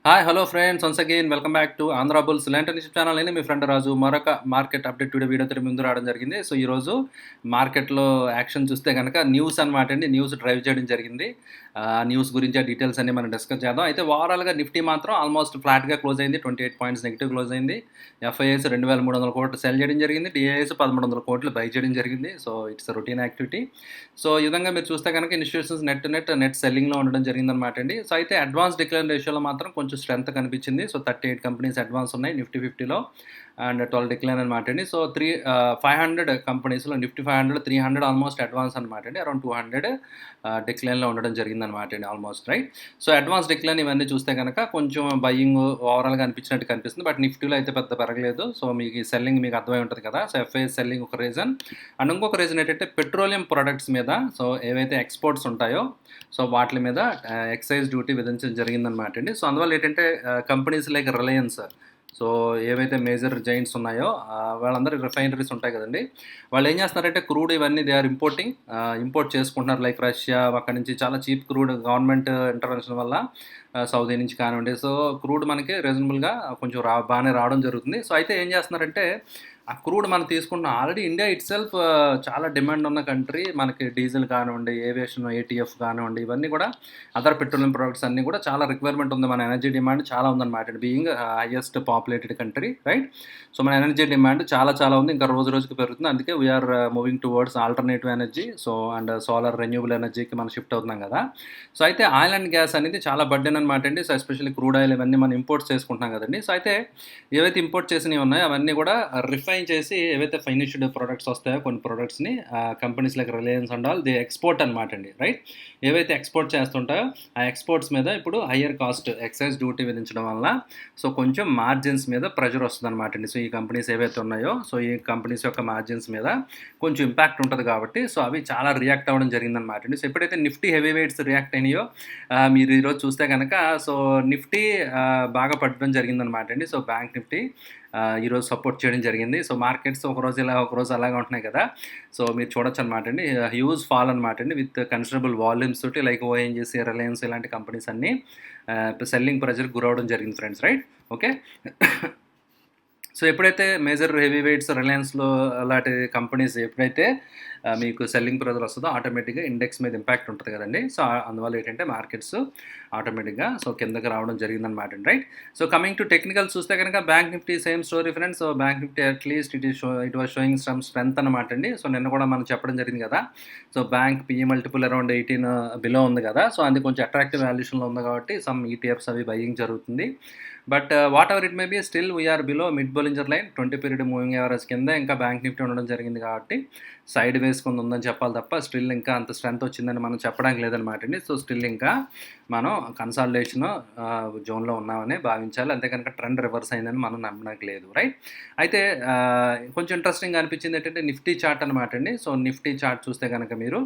Hi hello friends, once again welcome back to Andhra bulls lantern YouTube channel. నేను మీ friend రాజు. మరొక market update వీడియోతో ముందు రావడం జరిగింది. సో ఈరోజు మార్కెట్లో యాక్షన్ చూస్తే కనుక న్యూస్ అనమాట అండి. న్యూస్ డ్రైవ్ చేయడం జరిగింది. న్యూస్ గురించి ఆ డీటెయిల్స్ అన్ని మనం డిస్కస్ చేద్దాం. అయితే ఓవరాల్గా నిఫ్టీ మాత్రం ఆల్మోస్ట్ ఫ్లాట్గా క్లోజ్ అయింది. 28 పాయింట్స్ నెగిటివ్ క్లోజ్ అయింది. ఎఫ్ఐఎస్ 2300 కోట్లు సెల్ చేయడం జరిగింది. డిఐఎస్ 1300 కోట్లు బై చేయడం జరిగింది. So it's routine activity. So ఈ విధంగా మీరు చూస్తే కనుక ఇన్స్టిట్యూషన్స్ నెట్ సెల్లింగ్లో ఉండడం జరిగిందనమాట అండి. సో అయితే అడ్వాన్స్ డిక్లైన్ రేషియోలో మాత్రం కొంచెం స్ట్రెంత్ కనిపించింది. సో 38 కంపెనీస్ అడ్వాన్స్ ఉన్నాయి నిఫ్టీ 50లో అండ్ 12 డిక్లైన్ అనమాట అండి. సో 500 కంపెనీస్లో నిఫ్టీ 500 300 ఆల్మోస్ట్ అడ్వాన్స్ అనమాట అండి. అరౌండ్ 200 డిక్లైన్లో ఉండడం జరిగిందనమాట అండి almost, right. So advance decline ఇవన్నీ చూస్తే కనుక కొంచెం బయ్యింగ్ ఓవరాల్గా అనిపించినట్టు కనిపిస్తుంది. బట్ నిఫ్టీలో అయితే పెద్ద పెరగలేదు. సో మీకు ఈ సెల్లింగ్ మీకు అర్థమై ఉంటుంది కదా. సో ఎఫ్ఐఎస్ సెల్లింగ్ ఒక రీజన్. అండ్ ఇంకొక రీజన్ ఏంటంటే పెట్రోలియం ప్రొడక్ట్స్ మీద, సో ఏవైతే ఎక్స్పోర్ట్స్ ఉంటాయో సో వాటి మీద ఎక్సైజ్ డ్యూటీ విధించడం జరిగిందనమాట అండి. సో అందువల్ల ఏంటంటే కంపెనీస్ లైక్ రిలయన్స్, సో ఏవైతే మేజర్ జైంట్స్ ఉన్నాయో వాళ్ళందరూ రిఫైనరీస్ ఉంటాయి కదండి. వాళ్ళు ఏం చేస్తున్నారంటే క్రూడ్ ఇవన్నీ దే ఆర్ ఇంపోర్ట్ చేసుకుంటున్నారు. లైక్ రష్యా అక్కడి నుంచి చాలా చీప్ క్రూడ్ గవర్నమెంట్ ఇంటర్వెన్షన్ వల్ల సౌదీ నుంచి కానివ్వండి. సో క్రూడ్ మనకి రీజనబుల్గా కొంచెం బాగానే రావడం జరుగుతుంది. సో అయితే ఏం చేస్తున్నారంటే ఆ క్రూడ్ మనం తీసుకుంటున్నాం. ఆల్రెడీ ఇండియా ఇట్ సెల్ఫ్ చాలా డిమాండ్ ఉన్న కంట్రీ. మనకి డీజిల్ కానివ్వండి, ఏవియేషన్, ఏటీఎఫ్ కానివ్వండి, ఇవన్నీ కూడా అదర్ పెట్రోలియం ప్రొడక్ట్స్ అన్నీ కూడా చాలా రిక్వైర్మెంట్ ఉంది. మన ఎనర్జీ డిమాండ్ చాలా ఉందన్నమాట. Being highest populated country, right. So మన ఎనర్జీ డిమాండ్ చాలా ఉంది. ఇంకా రోజు రోజుకి పెరుగుతుంది. అందుకే we're moving towards alternative energy. So and solar renewable ఎనర్జీకి మనం షిఫ్ట్ అవుతున్నాం కదా. సో అయితే ఆయిల్ అండ్ గ్యాస్ అనేది చాలా బర్డెన్ అనమాట అండి. సో ఎస్పెషల్లీ క్రూడ్ ఆయిల్ ఇవన్నీ మనం ఇంపోర్ట్స్ చేసుకుంటున్నాం కదండి. సో అయితే ఏవైతే ఇంపోర్ట్ చేసినవి ఉన్నాయో అవన్నీ కూడా రిఫైన్ చేసి ఏవైతే ఫైనిష్డ్ ప్రొడక్ట్స్ వస్తాయో కొన్ని ప్రొడక్ట్స్ని companies like Reliance and all they export అనమాట అండి, రైట్. ఏవైతే ఎక్స్పోర్ట్ చేస్తుంటాయో ఆ ఎక్స్పోర్ట్స్ మీద ఇప్పుడు హయ్యర్ కాస్ట్ ఎక్సైజ్ డ్యూటీ విధించడం వల్ల సో కొంచెం మార్జిన్స్ మీద ప్రెషర్ వస్తుంది అనమాట అండి. సో ఈ కంపెనీస్ ఏవైతే ఉన్నాయో సో ఈ కంపెనీస్ యొక్క మార్జిన్స్ మీద కొంచెం ఇంపాక్ట్ ఉంటుంది కాబట్టి సో అవి చాలా రియాక్ట్ అవ్వడం జరిగిందనమాట అండి. సో ఎప్పుడైతే నిఫ్టీ హెవీ వెయిట్స్ రియాక్ట్ అయినాయో మీరు ఈరోజు చూస్తే కనుక సో నిఫ్టీ బాగా పడడం జరిగిందనమాట అండి. సో బ్యాంక్ నిఫ్టీ ఈరోజు సపోర్ట్ చేయడం జరిగింది. సో మార్కెట్స్ ఒకరోజు ఇలా ఒకరోజు అలాగే ఉంటున్నాయి కదా. సో మీరు చూడొచ్చు అనమాట అండి. హ్యూజ్ ఫాల్ అనమాట అండి విత్ కన్సిడరబుల్ వాల్యూమ్స్ తోటి లైక్ ఓఎన్జీసీ, రిలయన్స్ ఇలాంటి కంపెనీస్ అన్నీ సెల్లింగ్ ప్రెజర్ గురవడం జరిగింది ఫ్రెండ్స్, రైట్. ఓకే. సో ఎప్పుడైతే మేజర్ హెవీ వెయిట్స్ రిలయన్స్లో అలాంటి కంపెనీస్ ఎప్పుడైతే మీకు సెల్లింగ్ ప్రెజర్ వస్తుందో ఆటోమేటిక్గా ఇండెక్స్ మీద ఇంపాక్ట్ ఉంటుంది కదండి. సో అందువల్ల ఏంటంటే మార్కెట్స్ ఆటోమేటిక్గా సో కిందకి రావడం జరిగిందనమాట అండి, right. So coming to technical చూస్తే కనుక bank Nifty same story friends. So bank Nifty at least it was showing some strength అనమాట అండి. సో నిన్న కూడా మనం చెప్పడం జరిగింది కదా. So bank PE multiple around 18 below ఉంది కదా. సో అది కొంచెం అట్రాక్టివ్ వాల్యుయేషన్లో ఉంది కాబట్టి సమ్ ఈటీఎఫ్స్ అవి బయింగ్ జరుగుతుంది. But whatever it may be still we are below mid Bollinger line 20 period moving average కింద ఇంకా బ్యాంక్ నిఫ్టీ ఉండడం జరిగింది కాబట్టి సైడ్ వేసుకుంది ఉందని చెప్పాలి తప్ప స్టిల్ ఇంకా అంత స్ట్రెంత్ వచ్చిందని మనం చెప్పడానికి లేదనమాట అండి. సో స్టిల్ ఇంకా మనం కన్సాలిడేషన్ జోన్లో ఉన్నామని భావించాలి. అంతే కనుక ట్రెండ్ రివర్స్ అయిందని మనం నమ్మడానికి లేదు, రైట్. అయితే కొంచెం ఇంట్రెస్టింగ్ అనిపించింది ఏంటంటే నిఫ్టీ చార్ట్ అనమాట అండి. సో నిఫ్టీ చార్ట్ చూస్తే కనుక మీరు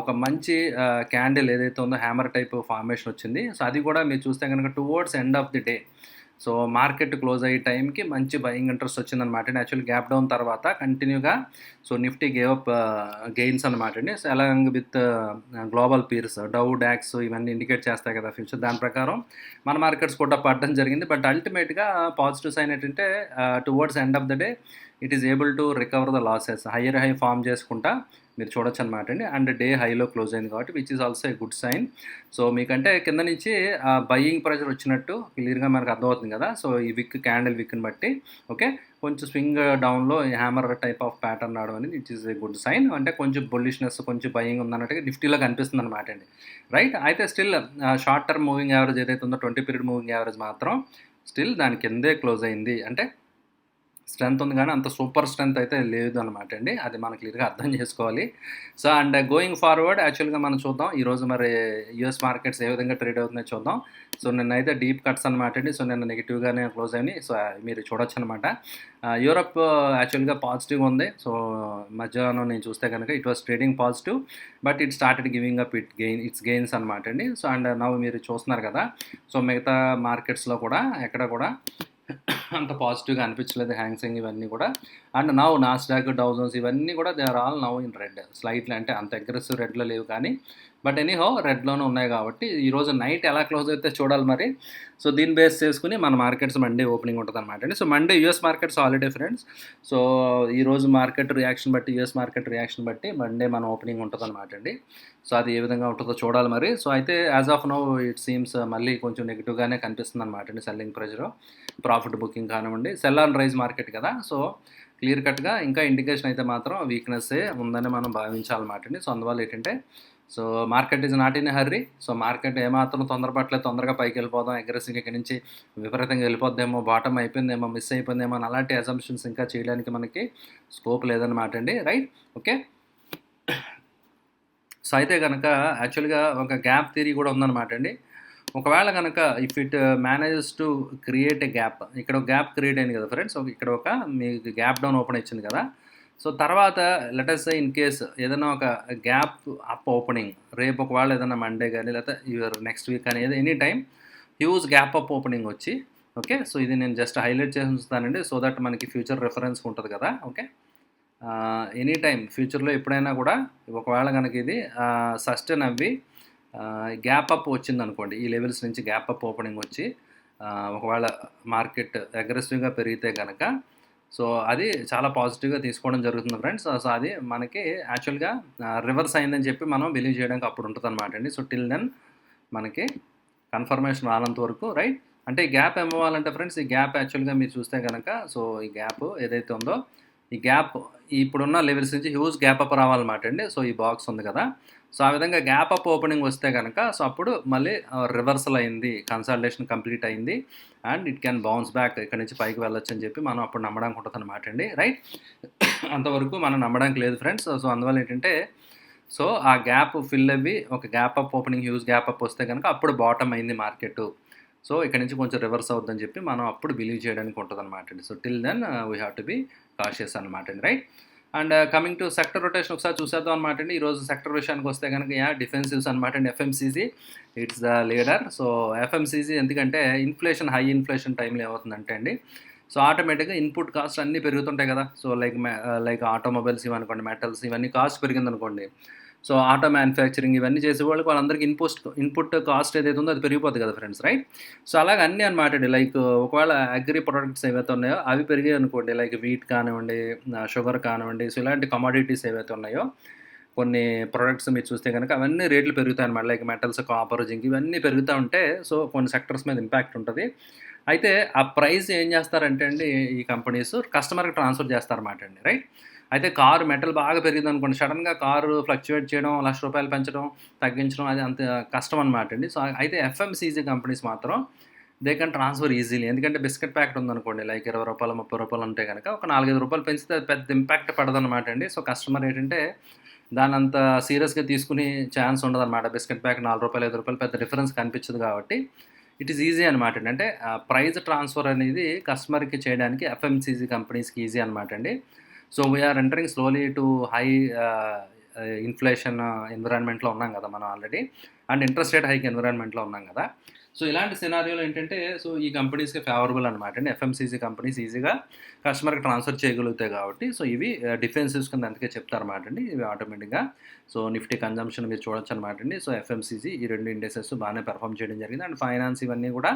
ఒక మంచి క్యాండిల్ ఏదైతే ఉందో హ్యామర్ టైప్ ఫార్మేషన్ వచ్చింది. సో అది కూడా మీరు చూస్తే కనుక towards end of the day so market close అయ్యే టైంకి మంచి బయింగ్ ఇంట్రెస్ట్ వచ్చిందనమాట అండి. యాక్చువల్ గ్యాప్ డౌన్ తర్వాత కంటిన్యూగా so Nifty gave up gains అనమాట అండి. So along with global peers Dow DAX ఇవన్నీ ఇండికేట్ చేస్తాయి కదా ఫ్యూచర్. దాని ప్రకారం మన మార్కెట్స్ కూడా పడడం జరిగింది. బట్ అల్టిమేట్గా పాజిటివ్ సైన్ ఏంటంటే towards end of the day it is able to recover the losses. Higher high form చేసుకుంటా మీరు చూడొచ్చు అనమాట అండి. అండ్ డే హైలో క్లోజ్ అయింది కాబట్టి which is also a good sign. So మీకంటే కింద నుంచి బయింగ్ ప్రెజర్ వచ్చినట్టు క్లియర్గా మనకు అర్థమవుతుంది కదా. సో ఈ క్యాండిల్ విక్ని బట్టి ఓకే కొంచెం స్వింగ్ డౌన్లో హ్యామర్ టైప్ ఆఫ్ ప్యాటర్న్ రావడం అనేది it is a good sign. అంటే కొంచెం బుల్లిష్నెస్ కొంచెం బయింగ్ ఉందన్నట్టుగా నిఫ్టీలో కనిపిస్తుంది అనమాట అండి, రైట్. అయితే still short term moving average ఏదైతే ఉందో 20 పీరియడ్ మూవింగ్ యావరేజ్ మాత్రం స్టిల్ దాని కిందే క్లోజ్ అయింది. అంటే స్ట్రెంత్ ఉంది కానీ అంత సూపర్ స్ట్రెంత్ అయితే లేదు అనమాట అండి. అది మనం క్లియర్గా అర్థం చేసుకోవాలి. సో అండ్ గోయింగ్ ఫార్వర్డ్ యాక్చువల్గా మనం చూద్దాం ఈరోజు మరి యూఎస్ మార్కెట్స్ ఏ విధంగా ట్రేడ్ అవుతున్నాయో చూద్దాం. సో నిన్నైతే డీప్ కట్స్ అనమాట అండి. సో నిన్న నెగిటివ్గానే క్లోజ్ అయినాయి. సో మీరు చూడొచ్చు అనమాట. యూరప్ యాక్చువల్గా పాజిటివ్గా ఉంది. సో మధ్యాహ్నం నేను చూస్తే కనుక it was trading positive but it started giving up it's gains అనమాట అండి. సో అండ్ నవ్వు మీరు చూస్తున్నారు కదా. సో మిగతా మార్కెట్స్లో కూడా ఎక్కడ కూడా అంత పాజిటివ్గా అనిపించలేదు హ్యాంగ్సింగ్ ఇవన్నీ కూడా. And now Nasdaq, Dow Jones ఇవన్నీ కూడా they are all now in red slightly. అంటే అంత అగ్రెసివ్ రెడ్లో లేవు కానీ బట్ ఎనీహౌ రెడ్లోనే ఉన్నాయి కాబట్టి ఈరోజు నైట్ ఎలా క్లోజ్ అయితే చూడాలి మరి. సో దీన్ని బేస్ చేసుకుని మన మార్కెట్స్ మండే ఓపెనింగ్ ఉంటుంది అనమాట అండి. So Monday US markets holiday friends. So ఈరోజు మార్కెట్ రియాక్షన్ బట్టి యూఎస్ మార్కెట్ రియాక్షన్ బట్టి మండే మన ఓపెనింగ్ ఉంటుంది అనమాట అండి. సో అది ఏ విధంగా ఉంటుందో చూడాలి మరి. సో అయితే as of now it seems మళ్ళీ కొంచెం నెగిటివ్గానే కనిపిస్తుంది అనమాట అండి. సెల్లింగ్ ప్రెషర్, ప్రాఫిట్ బుకింగ్ కానివ్వండి, సెల్ ఆన్ రైజ్ మార్కెట్ కదా. సో క్లియర్ కట్గా ఇంకా ఇండికేషన్ అయితే మాత్రం వీక్నెస్సే ఉందని మనం భావించాలన్నమాట అండి. సో అందువల్ల ఏంటంటే so market is not in hurry. So market ఏమాత్రం తొందరపట్లేదు, తొందరగా పైకి వెళ్ళిపోదాం, అగ్రెసివ్గా ఇక్కడి నుంచి విపరీతంగా వెళ్ళిపోద్దేమో, బాటమ్ అయిపోయిందేమో, మిస్ అయిపోయిందేమో అని అలాంటి అజంప్షన్స్ ఇంకా చేయడానికి మనకి స్కోప్ లేదన్నమాట అండి. Right, okay. సో అయితే కనుక యాక్చువల్గా ఒక గ్యాప్ థియరీ కూడా ఉందన్నమాట అండి. ఒకవేళ కనుక if it manages to create a gap, ఇక్కడ ఒక గ్యాప్ క్రియేట్ అయింది కదా ఫ్రెండ్స్, ఇక్కడ ఒక మీకు గ్యాప్ డౌన్ ఓపెన్ వచ్చింది కదా. సో తర్వాత లెటస్ సే ఇన్ కేస్ ఏదైనా ఒక గ్యాప్ అప్ ఓపెనింగ్ రేపు ఒకవేళ ఏదైనా మండే కానీ లేకపోతే యువర్ నెక్స్ట్ వీక్ కానీ any time huge gap up opening వచ్చి, ఓకే. సో ఇది నేను జస్ట్ హైలైట్ చేసి ఉంచుతానండి సో దట్ మనకి ఫ్యూచర్ రెఫరెన్స్ ఉంటుంది కదా, ఓకే. ఎనీ టైం ఫ్యూచర్లో ఎప్పుడైనా కూడా ఒకవేళ కనుక ఇది సస్టైన్ అవ్వి గ్యాప్ అప్ వచ్చింది అనుకోండి, ఈ లెవెల్స్ నుంచి గ్యాప్ అప్ ఓపెనింగ్ వచ్చి ఒకవేళ మార్కెట్ అగ్రెసివ్గా పెరిగితే కనుక సో అది చాలా పాజిటివ్గా తీసుకోవడం జరుగుతుంది ఫ్రెండ్స్. సో అది మనకి యాక్చువల్గా రివర్స్ అయిందని చెప్పి మనం బిలీవ్ చేయడానికి అప్పుడు ఉంటుంది అనమాట అండి. సో టిల్ దెన్ మనకి కన్ఫర్మేషన్ రానంత వరకు, రైట్. అంటే ఈ గ్యాప్ ఏమవ్వాలంటే ఫ్రెండ్స్, ఈ గ్యాప్ యాక్చువల్గా మీరు చూస్తే కనుక సో ఈ గ్యాప్ ఏదైతే ఉందో ఈ గ్యాప్ ఇప్పుడున్న లెవెల్స్ నుంచి హ్యూజ్ గ్యాప్ అప్ రావాలన్నమాట అండి. సో ఈ బాక్స్ ఉంది కదా, సో ఆ విధంగా గ్యాప్ అప్ ఓపెనింగ్ వస్తే కనుక సో అప్పుడు మళ్ళీ రివర్సల్ అయింది, కన్సాలిడేషన్ కంప్లీట్ అయింది and it can bounce back, ఇక్కడ నుంచి పైకి వెళ్ళొచ్చు అని చెప్పి మనం అప్పుడు నమ్మడానికి ఉంటుంది అనమాట అండి. రైట్, అంతవరకు మనం నమ్మడానికి లేదు ఫ్రెండ్స్. సో అందువల్ల ఏంటంటే సో ఆ గ్యాప్ ఫిల్ అవ్వి ఒక gap up opening huge gap up వస్తే కనుక అప్పుడు బాటమ్ అయింది మార్కెట్, సో ఇక్కడ నుంచి కొంచెం రివర్స్ అవుతుందని చెప్పి మనం అప్పుడు బిలీవ్ చేయడానికి ఉంటుంది అనమాట అండి. So till then we have to be cautious అనమాట అండి. Right, and coming to sector rotation ఒకసారి చూసేద్దాం అనమాట అండి. ఈరోజు సెక్టర్ విషయానికి వస్తే కనుక డిఫెన్సివ్స్ అనమాట అండి. FMCG it's the leader. So FMCG ఎందుకంటే ఇన్ఫ్లేషన్, హై ఇన్ఫ్లేషన్ టైంలో ఏమవుతుందంటే అండి సో ఆటోమేటిక్గా ఇన్పుట్ కాస్ట్ అన్నీ పెరుగుతుంటాయి కదా. సో లైక్ ఆటోమొబైల్స్ ఇవనుకోండి, మెటల్స్ ఇవన్నీ కాస్ట్ పెరిగిందనుకోండి, సో ఆటో మ్యానుఫ్యాక్చరింగ్ ఇవన్నీ చేసే వాళ్ళకి వాళ్ళందరికీ ఇన్పుట్ కాస్ట్ ఏదైతే ఉందో అది పెరిగిపోతుంది కదా ఫ్రెండ్స్, రైట్. సో అలాగే అన్నీ అనమాట అండి. లైక్ ఒకవేళ అగ్రి ప్రొడక్ట్స్ ఏవైతే ఉన్నాయో అవి పెరిగాయి అనుకోండి, లైక్ వీట్ కానివ్వండి, షుగర్ కానివ్వండి, సో ఇలాంటి కమాడిటీస్ ఏవైతే ఉన్నాయో కొన్ని ప్రొడక్ట్స్ మీరు చూస్తే కనుక అవన్నీ రేట్లు పెరుగుతాయి అనమాట. లైక్ మెటల్స్, కాపర్, జింక్ ఇవన్నీ పెరుగుతూ ఉంటే సో కొన్ని సెక్టర్స్ మీద ఇంపాక్ట్ ఉంటుంది. అయితే ఆ ప్రైస్ ఏం చేస్తారంటే అండి ఈ కంపెనీస్ కస్టమర్కి ట్రాన్స్ఫర్ చేస్తారన్నమాట అండి, రైట్. అయితే కారు మెటల్ బాగా పెరిగింది అనుకోండి, సడన్గా కారు ఫ్లక్చువేట్ చేయడం, ₹1,00,000 పెంచడం, తగ్గించడం అది అంత కష్టం అనమాట అండి. సో అయితే ఎఫ్ఎంసీజీ కంపెనీస్ మాత్రం దే కెన్ ట్రాన్స్ఫర్ ఈజీలీ. ఎందుకంటే బిస్కెట్ ప్యాకెట్ ఉందనుకోండి, లైక్ ₹20, ₹30 ఉంటే కనుక ఒక ₹4-5 పెంచితే అది పెద్ద ఇంపాక్ట్ పడదనమాట అండి. సో కస్టమర్ ఏంటంటే దాని అంత సీరియస్గా తీసుకునే ఛాన్స్ ఉండదన్నమాట. బిస్కెట్ ప్యాకెట్ ₹4, ₹5 పెద్ద డిఫరెన్స్ కనిపించదు కాబట్టి ఇట్ ఈస్ ఈజీ అనమాట అండి. అంటే ప్రైజ్ ట్రాన్స్ఫర్ అనేది కస్టమర్కి చేయడానికి ఎఫ్ఎంసీజీ కంపెనీస్కి ఈజీ అనమాట అండి. So we're entering slowly to high inflation ఎన్విరాన్మెంట్లో ఉన్నాం కదా మనం already, and interest rate hike ఎన్విరాన్మెంట్లో ఉన్నాం కదా. సో ఇలాంటి సినారియోలో ఏంటంటే సో ఈ కంపెనీస్కి ఫేవరబుల్ అనమాట అండి. ఎఫ్ఎంసీజీ కంపెనీస్ ఈజీగా కస్టమర్కి ట్రాన్స్ఫర్ చేయగలుగుతాయి కాబట్టి సో ఇవి డిఫెన్సివ్స్ కింద అందుకే చెప్తారన్నమాట అండి. ఇవి ఆటోమేటిక్గా సో నిఫ్టీ కన్జంప్షన్ మీరు చూడొచ్చు అనమాట అండి. సో ఎఫ్ఎంసీజీ ఈ రెండు ఇండెక్సెస్ బాగానే పెర్ఫామ్ చేయడం జరిగింది. అండ్ ఫైనాన్స్ ఇవన్నీ కూడా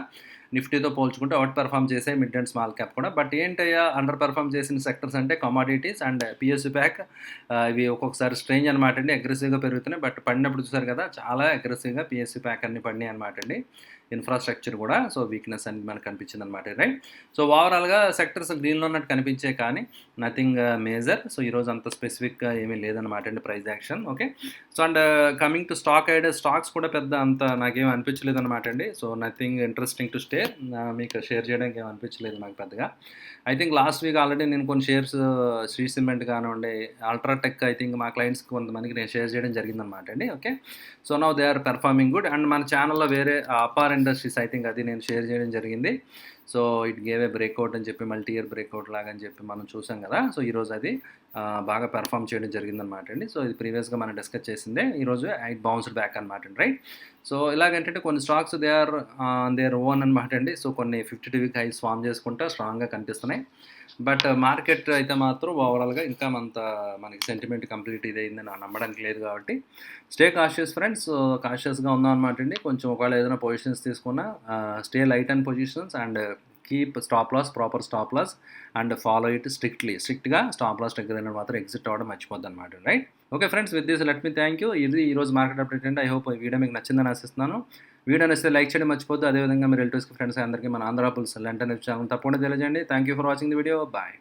నిఫ్టీతో పోల్చుకుంటే అవుట్ పెర్ఫామ్ చేసే మిడ్ అండ్ స్మాల్ క్యాప్ కూడా. బట్ ఏంటయ్యా అండర్ పెర్ఫామ్ చేసిన సెక్టర్స్ అంటే కమాడిటీస్ అండ్ పిఎస్యూ బ్యాక్, ఇవి ఒక్కొక్కసారి స్ట్రేంజ్ అనమాట అండి, అగ్రెసివ్గా పెరుగుతున్నాయి. బట్ పడినప్పుడు చూసారు కదా చాలా అగ్రెసివ్గా పిఎస్యూ బ్యాక్ అన్ని పడినాయి అనమాట అండి. ఇన్ఫ్రాస్ట్రక్చర్ కూడా సో వీక్నెస్ అని మనకు కనిపించింది అనమాట, రైట్. సో ఓవరాల్గా సెక్టర్స్ గ్రీన్లో ఉన్నట్టు కనిపించే కానీ నథింగ్ మేజర్. సో ఈరోజు అంత స్పెసిఫిక్గా ఏమీ లేదనమాట అండి price action, okay. So and coming to stock idea, stocks కూడా పెద్ద అంత నాకేం అనిపించలేదు అనమాట అండి. So nothing interesting to stay, మీకు షేర్ చేయడానికి ఏం అనిపించలేదు నాకు పెద్దగా. I think last week already నేను కొన్ని షేర్స్ శ్రీ సిమెంట్ కానివ్వండి, అల్ట్రాటెక్ ఐ థింక్ మా క్లయింట్స్కి కొంతమందికి నేను షేర్ చేయడం జరిగిందనమాట అండి, okay. So now they are performing good. And మన ఛానల్లో వేరే అపార్ ఇండస్ట్రీస్ ఐ థింక్ అది నేను షేర్ చేయడం జరిగింది. So it gave a breakout అని చెప్పి, మల్టీ ఇయర్ బ్రేక్అవుట్ లాగా అని చెప్పి మనం చూసాం కదా. సో ఈరోజు అది బాగా పెర్ఫామ్ చేయడం జరిగిందనమాట అండి. సో ఇది ప్రీవియస్గా మనం డిస్కస్ చేసిందే, ఈరోజు ఇట్ బౌన్స్డ్ బ్యాక్ అనమాట అండి, రైట్. సో ఇలాగేంటంటే కొన్ని stocks they are their own అనమాట అండి. సో కొన్ని 52 వీక్ హైస్ ఫార్మ్ చేసుకుంటా స్ట్రాంగ్‌గా కనిపిస్తున్నాయి. బట్ మార్కెట్ అయితే మాత్రం ఓవరాల్‌గా ఇంకా మనకి సెంటిమెంట్ కంప్లీట్ ఇదయిందని నమ్మడానికి లేదు కాబట్టి స్టే కాషియస్ ఫ్రెండ్స్. కాషియస్‌గా ఉందాం అనమాట అండి. కొంచెం ఒకవేళ ఏదైనా పొజిషన్స్ తీసుకున్నా stay light and positions and keep stop loss, proper stop loss and follow it స్ట్రిక్ట్‌గా స్టాప్ లాస్ దగ్గర మాత్రం ఎగ్జిట్ అవ్వడం మర్చిపోద్దనమాట. Right? Okay friends, with this let me thank you. ఇది ఈరోజు మార్కెట్ అప్డేట్ అండి. ఐ హోప్ ఈ వీడియో మీకు నచ్చిందని ఆశిస్తున్నాను. వీడియో నచ్చితే లైక్ చేయడం మర్చిపోద్దు. అదేవిధంగా మీ రిలేటివ్స్కి, ఫ్రెండ్స్ అందరికీ మన ఆంధ్ర బుల్స్ ఛానల్ తప్పకుండా తెలియజేయండి. Thank you for watching the video. Bye.